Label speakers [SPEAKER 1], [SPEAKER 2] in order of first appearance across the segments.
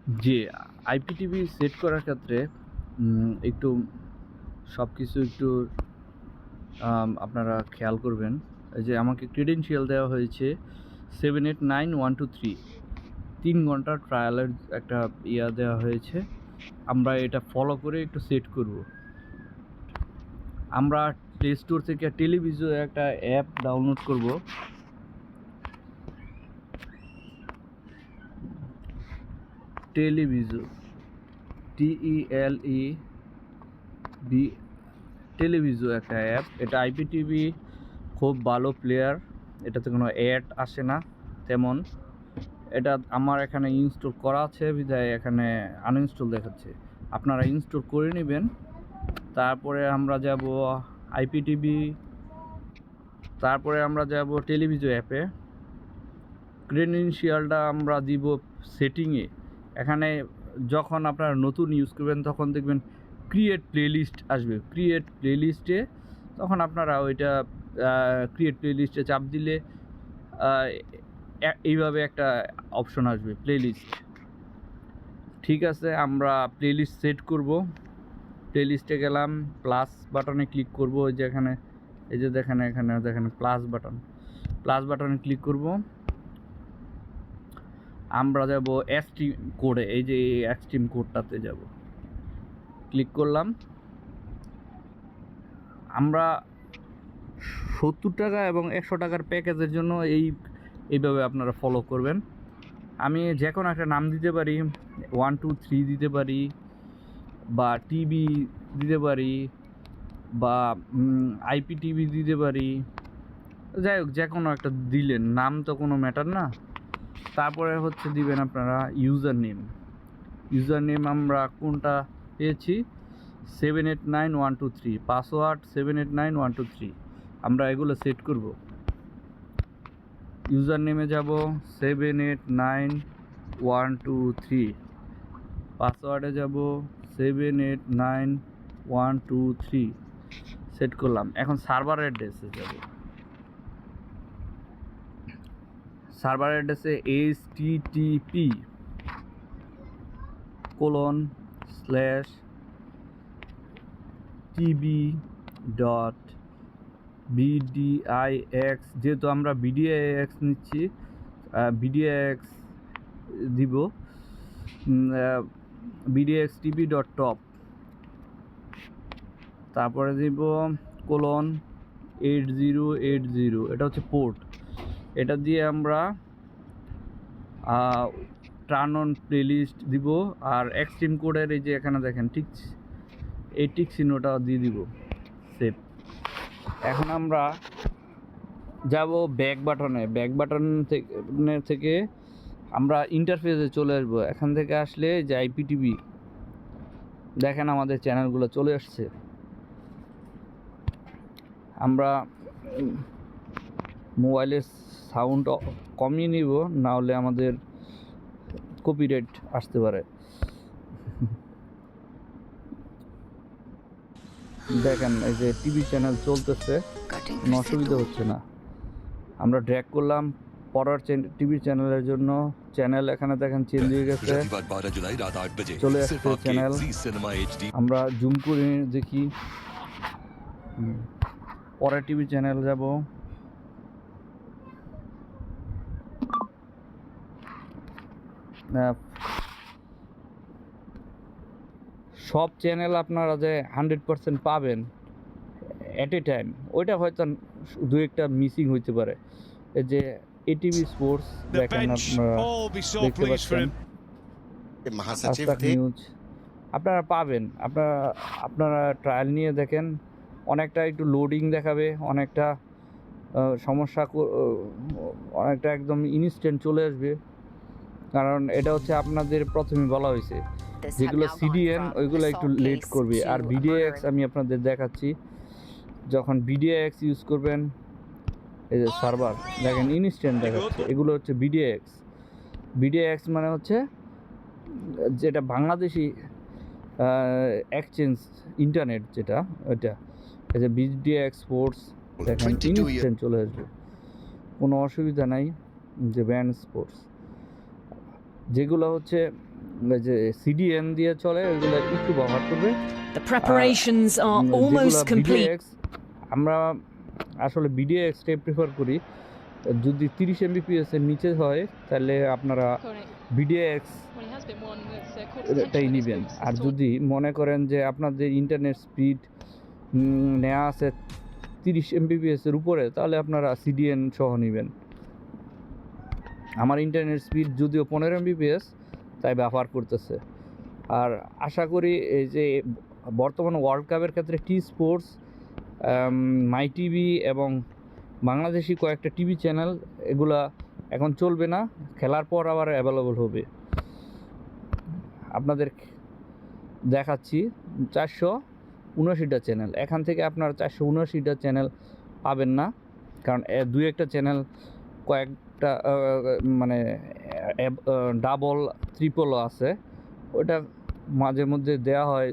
[SPEAKER 1] জি, IPTV set করার ক্ষেত্রে একটু সবকিছু একটু আপনারা খেয়াল করবেন। এই যে আমাকে ক্রেডেনশিয়াল দেওয়া হয়েছে 789123 3 ঘন্টার ট্রায়ালের একটা দেওয়া হয়েছে। আমরা এটা ফলো করে একটু সেট করব। আমরা প্লে স্টোর থেকে টেলিভিজো একটা অ্যাপ ডাউনলোড করব। টেলিভিজো TELE বি টেলিভিজো একটা অ্যাপ। এটা আইপিটিভি খুব ভালো প্লেয়ার। এটাতে কোনো অ্যাড আসে না তেমন। এটা আমার এখানে ইনস্টল করা আছে বিধায় এখানে আনইনস্টল দেখাচ্ছে। আপনারা ইনস্টল করে নেবেন। তারপরে আমরা যাব আইপিটিভি, তারপরে আমরা যাব টেলিভিজো অ্যাপে। ক্রেডেনশিয়ালটা আমরা দিব সেটিংয়ে। এখানে যখন আপনারা নতুন ইউজ করবেন তখন দেখবেন ক্রিয়েট প্লেলিস্ট আসবে। ক্রিয়েট প্লেলিস্টে তখন আপনারা ওইটা ক্রিয়েট প্লেলিস্টে চাপ দিলে এইভাবে একটা অপশন আসবে প্লেলিস্ট। ঠিক আছে, আমরা প্লেলিস্ট সেট করব। প্লেলিস্টে গেলাম, প্লাস বাটনে ক্লিক করব। ওই যে এখানে এই যে দেখেন, এখানে দেখেন প্লাস বাটনে ক্লিক করব। আমরা যাব এক্সট্রিম কোডে, এই যে এক্সট্রিম কোডটাতে যাব, ক্লিক করলাম। আমরা 70 টাকা এবং 100 টাকার প্যাকেজের জন্য এইভাবে আপনারা ফলো করবেন। আমি যে কোনো একটা নাম দিতে পারি, 123 দিতে পারি, বা টিভি দিতে পারি, বা আইপিটিভি দিতে পারি। যাই হোক, যে কোনো একটা দিলেন, নাম তো কোনো ম্যাটার না। তারপরে হচ্ছে দিবেন আপনারা ইউজার নেম। আমরা কোনটা পেয়েছি? 789123, পাসওয়ার্ড 789123। আমরা এগুলো সেট করব। ইউজার নেমে যাব 789123, পাসওয়ার্ডে যাব 789123, সেট করলাম। এখন সার্ভার অ্যাড্রেসে যাব। সার্ভার অ্যাড্রেসে http://tb.bdix, যেহেতু আমরা bdix নিচ্ছি, bdix দিব bdxtb.top, তারপরে দিব :8080, এটা হচ্ছে পোর্ট। এটা দিয়ে আমরা টার্ন অন প্লেলিস্ট দিব। আর এক্সট্রিম কোডের এই যে এখানে দেখেন এই টিক চিহ্নটা দিয়ে দিব, সেভ। এখন আমরা যাব ব্যাক বাটন থেকে আমরা ইন্টারফেসে চলে আসবো। এখান থেকে আসলে যে আইপিটিভি দেখেন, আমাদের চ্যানেলগুলো চলে আসছে। আমরা মোবাইলের সাউন্ড কমিয়ে নিব, না হলে আমাদের কপিরাইট আসতে পারে। দেখেন, এই যে টিভি চ্যানেল চলতেছে, কোনো অসুবিধা হচ্ছে না। আমরা ড্র্যাগ করলাম পরের টিভি চ্যানেলের জন্য। চ্যানেল এখানে দেখেন চেঞ্জ হয়ে গেছে, চলে আসছে চ্যানেল। আমরা জুম করে দেখি, পরের টিভি চ্যানেল যাব। সব চ্যানেল আপনারা যে 100% পাবেন অ্যাট এ টাইম, ওইটা হয়তো দু একটা মিসিং হইতে পারে। এই যে এটিভি স্পোর্টস দেখেন, আপনারা দেখতে পাচ্ছেন, নিউজ আপনারা পাবেন। আপনারা ট্রায়াল নিয়ে দেখেন, অনেকটা একটু লোডিং দেখাবে, অনেকটা সমস্যা, অনেকটা একদম ইনস্ট্যান্ট চলে আসবে। কারণ এটা হচ্ছে আপনাদের প্রথমে বলা হয়েছে, যেগুলো সিডিএন ওইগুলো একটু লেট করবে। আর বিডিএক্স আমি আপনাদের দেখাচ্ছি, যখন বিডিএক্স ইউজ করবেন, এই যে সার্ভার দেখেন ইনস্ট্যান্ট দেখাচ্ছে। এগুলো হচ্ছে বিডিএক্স মানে হচ্ছে যেটা বাংলাদেশি এক্সচেঞ্জ ইন্টারনেট, যেটা ওইটা। এই যে বিডিএক্স স্পোর্টস দেখেন ইনস্ট্যান্ট চলে আসবে, কোনো অসুবিধা নাই। যে ব্যান্ড স্পোর্টস, যেগুলো হচ্ছে এই যে সিডিএন দিয়ে চলে ওইগুলো একটু ব্যবহার করবে।
[SPEAKER 2] The preparations are almost
[SPEAKER 1] যেগুলা
[SPEAKER 2] complete.
[SPEAKER 1] BDX, আমরা আসলে BDX-টাই প্রেফার করি। যদি 30 Mbps এর নিচে হয় তাহলে আপনারা BDX এটাই নেবেন। আর যদি মনে করেন যে আপনাদের ইন্টারনেট স্পিড নেওয়া আছে 30 Mbps এর উপরে, তাহলে আপনারা CDN সহ নেবেন। আমার ইন্টারনেট স্পিড যদিও 15 Mbps, তাই ব্যবহার করতেছে। আর আশা করি এই যে বর্তমান ওয়ার্ল্ড কাপের ক্ষেত্রে টি স্পোর্টস, মাই টিভি এবং বাংলাদেশি কয়েকটা টিভি চ্যানেল এগুলা এখন চলবে না, খেলার পর আবার অ্যাভেলেবল হবে। আপনাদের দেখাচ্ছি 479টা চ্যানেল। এখান থেকে আপনারা 479টা চ্যানেল পাবেন না, কারণ দু একটা চ্যানেল কয়েকটা মানে ডাবল ট্রিপলও আছে। ওটা মাঝে মধ্যে দেওয়া হয়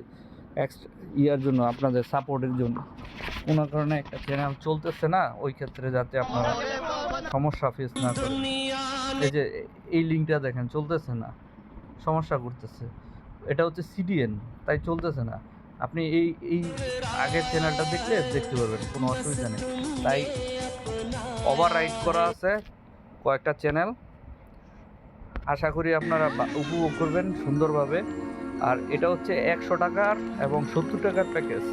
[SPEAKER 1] ইয়ার জন্য, আপনাদের সাপোর্টের জন্য। কোনো কারণে একটা চ্যানেল চলতেছে না, ওই ক্ষেত্রে যাতে আপনারা সমস্যা ফেস না করেন। এই যে এই লিঙ্কটা দেখেন চলতেছে না, সমস্যা করতেছে। এটা হচ্ছে সিডিএন, তাই চলতেছে না। আপনি এই আগের চ্যানেলটা দেখতে পারবেন, কোনো অসুবিধা নেই। তাই ওভাররাইট করা আছে কয়েকটা চ্যানেল। আশা করি আপনারা উপভোগ করবেন সুন্দরভাবে। আর এটা হচ্ছে 100 টাকার এবং 70 টাকার প্যাকেজ।